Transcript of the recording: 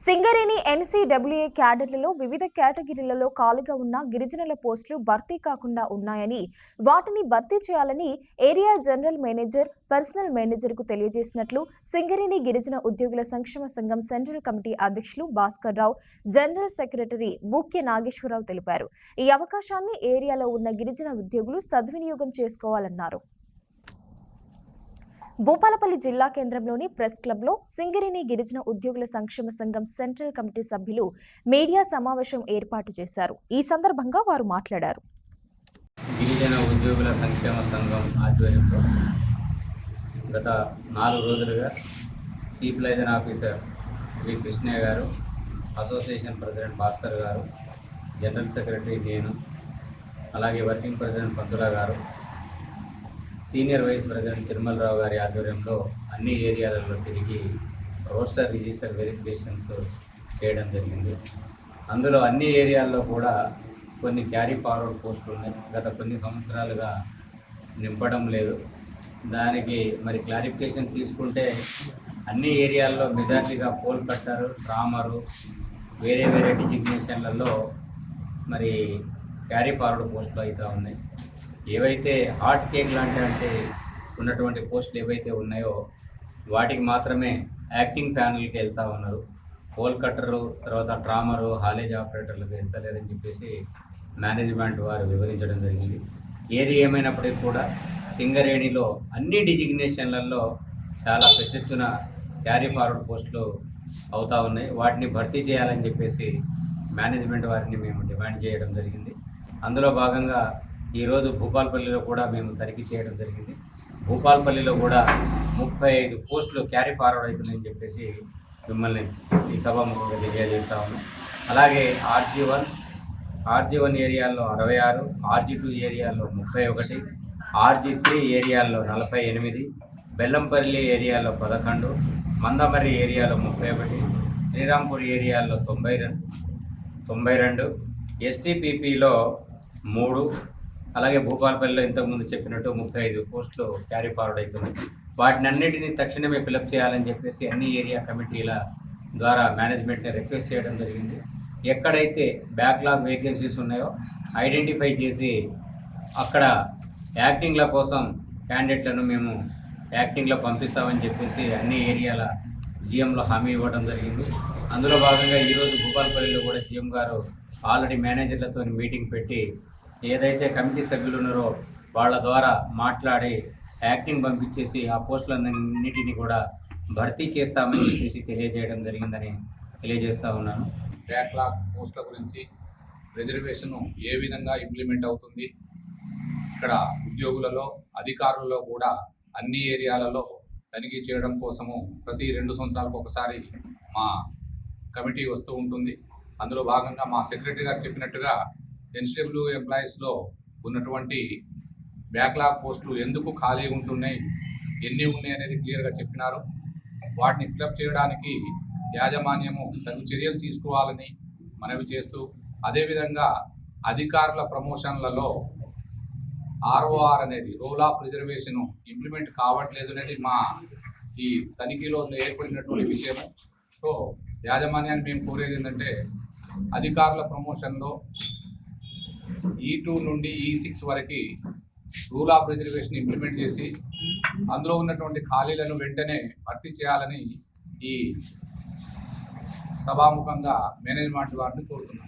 సింగరేణి ఎన్సీడబ్ల్యూఏ క్యాడర్లలో వివిధ కేటగిరీలలో ఖాళీగా ఉన్న గిరిజనుల పోస్టులు భర్తీ కాకుండా ఉన్నాయని, వాటిని భర్తీ చేయాలని ఏరియా జనరల్ మేనేజర్, పర్సనల్ మేనేజర్కు తెలియజేసినట్లు సింగరేణి గిరిజన ఉద్యోగుల సంక్షేమ సంఘం సెంట్రల్ కమిటీ అధ్యక్షులు భాస్కర్ రావు, జనరల్ సెక్రటరీ బూక్య నాగేశ్వరరావు తెలిపారు. ఈ అవకాశాన్ని ఏరియాలో ఉన్న గిరిజన ఉద్యోగులు సద్వినియోగం చేసుకోవాలన్నారు. భూపాలపల్లి జిల్లా కేంద్రంలోని ప్రెస్ క్లబ్లో సింగరేణి గిరిజన ఉద్యోగుల సంక్షేమ సంఘం సెంట్రల్ కమిటీ సభ్యులు మీడియా సమావేశం ఏర్పాటు చేశారు. ఈ సందర్భంగా వారు మాట్లాడారు. గిరిజన ఉద్యోగుల సంక్షేమ సంఘం ఆధ్వర్యంలో గత 4 రోజులుగా chief liaison officer Shri Krishnaiah గారు, అసోసియేషన్ ప్రెసిడెంట్ భాస్కర్ గారు, జనరల్ సెక్రటరీ నేను, అలాగే వర్కింగ్ ప్రెసిడెంట్ పంతుల గారు, సీనియర్ వైస్ ప్రెసిడెంట్ తిరుమలరావు గారి ఆధ్వర్యంలో అన్ని ఏరియాలలో తిరిగి రోస్టర్ రిజిస్టర్ వెరిఫికేషన్స్ చేయడం జరిగింది. అందులో అన్ని ఏరియాల్లో కూడా కొన్ని క్యారీ ఫార్వర్డ్ పోస్టులు ఉన్నాయి. గత కొన్ని సంవత్సరాలుగా నింపడం లేదు. దానికి మరి క్లారిఫికేషన్ తీసుకుంటే అన్ని ఏరియాల్లో మెజార్టీగా పోల్ కట్టరు, ట్రామరు, వేరే వేరే డిజిగ్నేషన్లలో మరి క్యారీ ఫార్వర్డ్ పోస్టులు అయితే ఉన్నాయి. ఏవైతే హాట్ కేక్ లాంటి ఉన్నటువంటి పోస్టులు ఏవైతే ఉన్నాయో వాటికి మాత్రమే యాక్టింగ్ ప్యానల్కి వెళ్తూ ఉన్నారు. పోల్ కట్టరు, తర్వాత ట్రామరు, హాలేజ్ ఆపరేటర్లకు వెళ్తలేదని చెప్పేసి మేనేజ్మెంట్ వారు వివరించడం జరిగింది. ఏది ఏమైనప్పటికీ కూడా సింగరేణిలో అన్ని డిజిగ్నేషన్లలో చాలా పెద్ద ఎత్తున క్యారీ ఫార్వర్డ్ పోస్టులు అవుతూ ఉన్నాయి. వాటిని భర్తీ చేయాలని చెప్పేసి మేనేజ్మెంట్ వారిని మేము డిమాండ్ చేయడం జరిగింది. అందులో భాగంగా ఈరోజు భూపాలపల్లిలో కూడా మేము తనిఖీ చేయడం జరిగింది. భూపాలపల్లిలో కూడా 35 పోస్టులు క్యారీ ఫార్వర్డ్ అవుతుందని చెప్పేసి మిమ్మల్ని ఈ సభాముఖంగా తెలియజేస్తా ఉన్నాం. అలాగే RG1 ఏరియాల్లో 66, RG2 ఏరియాల్లో 31, RG3 ఏరియాల్లో 48, బెల్లంపల్లి ఏరియాలో 11, మందమర్రి ఏరియాలో 31, శ్రీరాంపూర్ ఏరియాలో 92, STPPలో 3, అలాగే భూపాలపల్లిలో ఇంతకుముందు చెప్పినట్టు 35 పోస్టులు క్యారీ ఫార్వర్డ్ అవుతున్నాయి. వాటిని అన్నిటినీ తక్షణమే ఫిలప్ చేయాలని చెప్పేసి అన్ని ఏరియా కమిటీల ద్వారా మేనేజ్మెంట్ని రిక్వెస్ట్ చేయడం జరిగింది. ఎక్కడైతే బ్యాక్లాగ్ వేకెన్సీస్ ఉన్నాయో ఐడెంటిఫై చేసి అక్కడ యాక్టింగ్ల కోసం క్యాండిడేట్లను మేము యాక్టింగ్లో పంపిస్తామని చెప్పేసి అన్ని ఏరియాల జీఎంలో హామీ ఇవ్వడం జరిగింది. అందులో భాగంగా ఈరోజు భూపాలపల్లిలో కూడా జీఎం గారు ఆల్రెడీ మేనేజర్లతో మీటింగ్ పెట్టి ఏదైతే కమిటీ సభ్యులు ఉన్నారో వాళ్ళ ద్వారా మాట్లాడి యాక్టింగ్ పంపించేసి ఆ పోస్టులన్నింటినీ కూడా భర్తీ చేస్తామని చెప్పేసి తెలియజేయడం జరిగిందని తెలియజేస్తూ ఉన్నాను. బ్యాక్లాగ్ పోస్టుల గురించి రిజర్వేషన్ ఏ విధంగా ఇంప్లిమెంట్ అవుతుంది, ఇక్కడ ఉద్యోగులలో అధికారులలో కూడా అన్ని ఏరియాలలో తనిఖీ చేయడం కోసము ప్రతి 2 సంవత్సరాలకు ఒకసారి మా కమిటీ వస్తూ ఉంటుంది. అందులో భాగంగా మా సెక్రటరీ గారు చెప్పినట్టుగా ఎన్సీడబ్ల్యూ ఎంప్లాయీస్లో ఉన్నటువంటి బ్యాక్లాగ్ పోస్టులు ఎందుకు ఖాళీ ఉంటున్నాయి, ఎన్ని ఉన్నాయి అనేది క్లియర్గా చెప్పినారు. వాటిని ఫిలప్ చేయడానికి యాజమాన్యము తగు చర్యలు తీసుకోవాలని మనవి చేస్తూ, అదేవిధంగా అధికారుల ప్రమోషన్లలో ROR అనేది రూల్ ఆఫ్ రిజర్వేషన్ ఇంప్లిమెంట్ కావట్లేదు అనేది మా ఈ తనిఖీలో ఏర్పడినటువంటి విషయము. సో యాజమాన్యాన్ని మేము కోరేది ఏంటంటే అధికారుల ప్రమోషన్లో E2 నుండి E6 వరకు రూల్ ఆఫ్ రిజర్వేషన్ ఇంప్లిమెంట్ చేసి అందులో ఉన్నటువంటి ఖాళీలను వెంటనే భర్తీ చేయాలని ఈ సభాముఖంగా మేనేజ్మెంట్ వారిని కోరుతున్నాను.